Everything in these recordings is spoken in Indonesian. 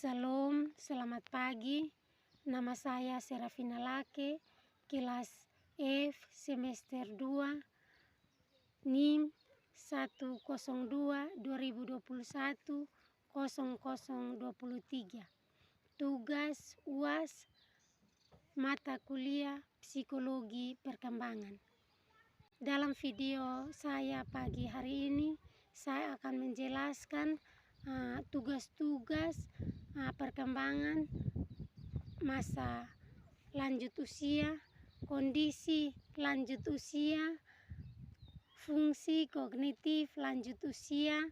Salam, selamat pagi. Nama saya Serafina Lake, kelas F semester 2, NIM 102-2021-0023. Tugas UAS mata kuliah Psikologi Perkembangan. Dalam video saya pagi hari ini, saya akan menjelaskan tugas-tugas perkembangan masa lanjut usia, kondisi lanjut usia, fungsi kognitif lanjut usia,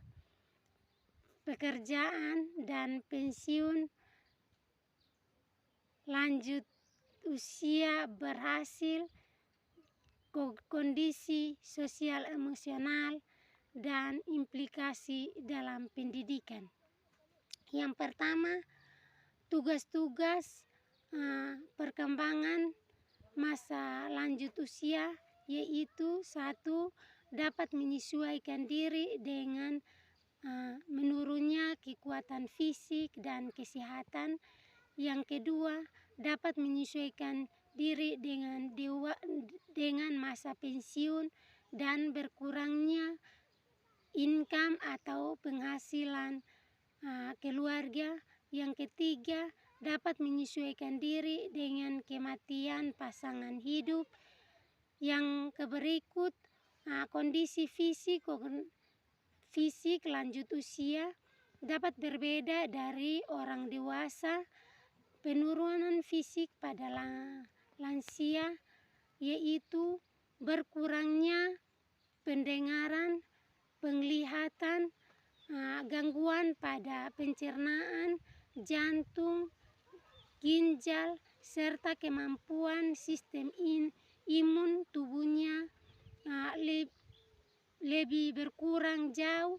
pekerjaan dan pensiun lanjut usia berhasil, kondisi sosial emosional, dan implikasi dalam pendidikan. Yang pertama, tugas-tugas perkembangan masa lanjut usia, yaitu 1. Dapat menyesuaikan diri dengan menurunnya kekuatan fisik dan kesehatan. Yang kedua, dapat menyesuaikan diri dengan masa pensiun dan berkurangnya income atau penghasilan keluarga. Yang ketiga, dapat menyesuaikan diri dengan kematian pasangan hidup. Yang berikut, kondisi fisik lanjut usia dapat berbeda dari orang dewasa. Penurunan fisik pada lansia yaitu berkurangnya pendengaran, penglihatan, gangguan pada pencernaan, jantung, ginjal, serta kemampuan sistem imun tubuhnya lebih berkurang jauh.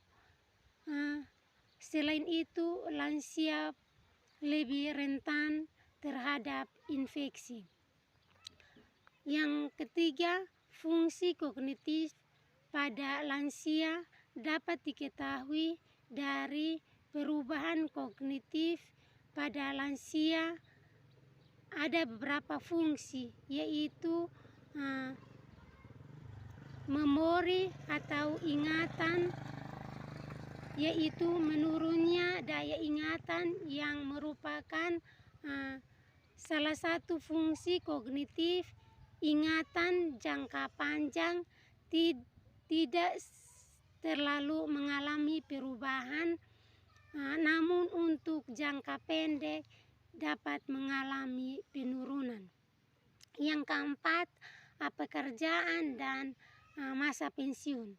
Selain itu, lansia lebih rentan terhadap infeksi. Yang ketiga, fungsi kognitif pada lansia dapat diketahui dari perubahan kognitif pada lansia. Ada beberapa fungsi, yaitu memori atau ingatan, yaitu menurunnya daya ingatan yang merupakan salah satu fungsi kognitif. Ingatan jangka panjang tidak terlalu mengalami perubahan, namun untuk jangka pendek dapat mengalami penurunan. Yang keempat, pekerjaan dan masa pensiun.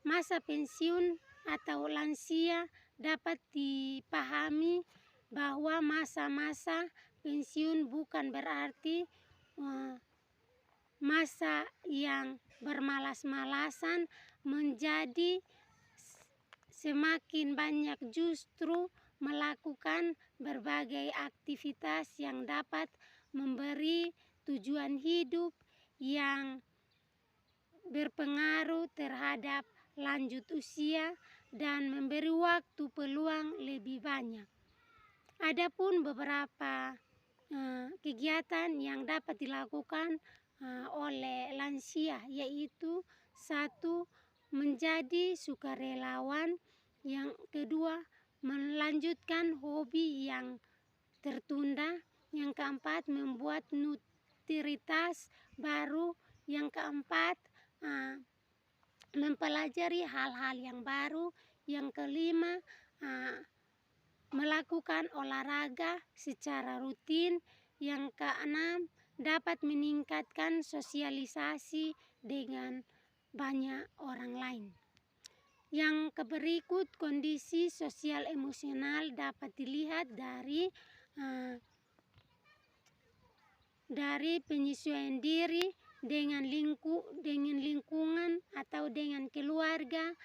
Masa pensiun atau lansia dapat dipahami bahwa masa-masa pensiun bukan berarti masa yang bermalas-malasan, menjadi semakin banyak justru melakukan berbagai aktivitas yang dapat memberi tujuan hidup yang berpengaruh terhadap lanjut usia dan memberi waktu peluang lebih banyak. Adapun beberapa kegiatan yang dapat dilakukan oleh lansia, yaitu 1. Menjadi sukarelawan. Yang kedua, melanjutkan hobi yang tertunda. Yang keempat, membuat rutinitas baru. Yang keempat, mempelajari hal-hal yang baru. Yang kelima, melakukan olahraga secara rutin. Yang keenam, dapat meningkatkan sosialisasi dengan banyak orang lain. Yang berikut, kondisi sosial emosional dapat dilihat dari penyesuaian diri dengan lingkungan atau dengan keluarga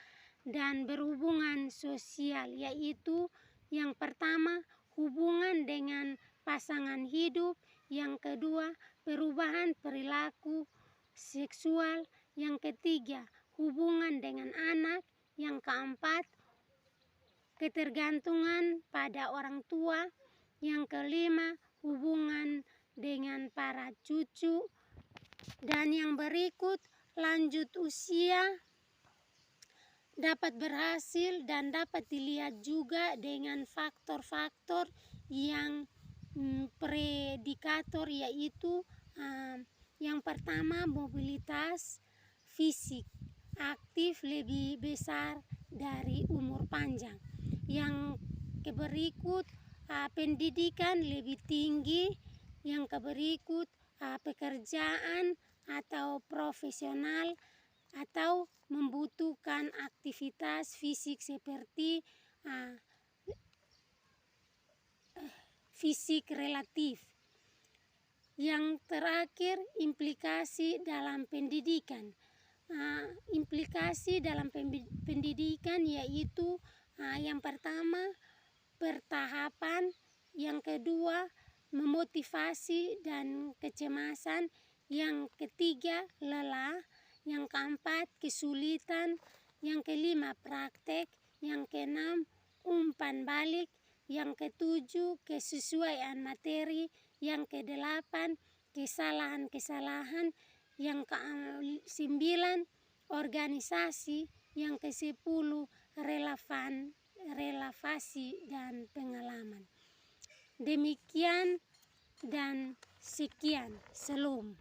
dan berhubungan sosial, yaitu yang pertama, hubungan dengan pasangan hidup. Yang kedua, perubahan perilaku seksual. Yang ketiga, hubungan dengan anak. Yang keempat, ketergantungan pada orang tua. Yang kelima, hubungan dengan para cucu. Dan yang berikut, lanjut usia dapat berhasil dan dapat dilihat juga dengan faktor-faktor yang predikator, yaitu yang pertama, mobilitas fisik aktif lebih besar dari umur panjang. Yang berikut, pendidikan lebih tinggi. Yang berikut, pekerjaan atau profesional atau membutuhkan aktivitas fisik seperti fisik relatif. Yang terakhir, implikasi dalam pendidikan. Implikasi dalam pendidikan yaitu yang pertama, pertahapan. Yang kedua, memotivasi dan kecemasan. Yang ketiga, lelah. Yang keempat, kesulitan. Yang kelima, praktek. Yang keenam, umpan balik. Yang ketujuh, kesesuaian materi. Yang kedelapan, kesalahan-kesalahan. Yang ke-9, organisasi. Yang ke-10, relevasi dan pengalaman. Demikian dan sekian. Salam.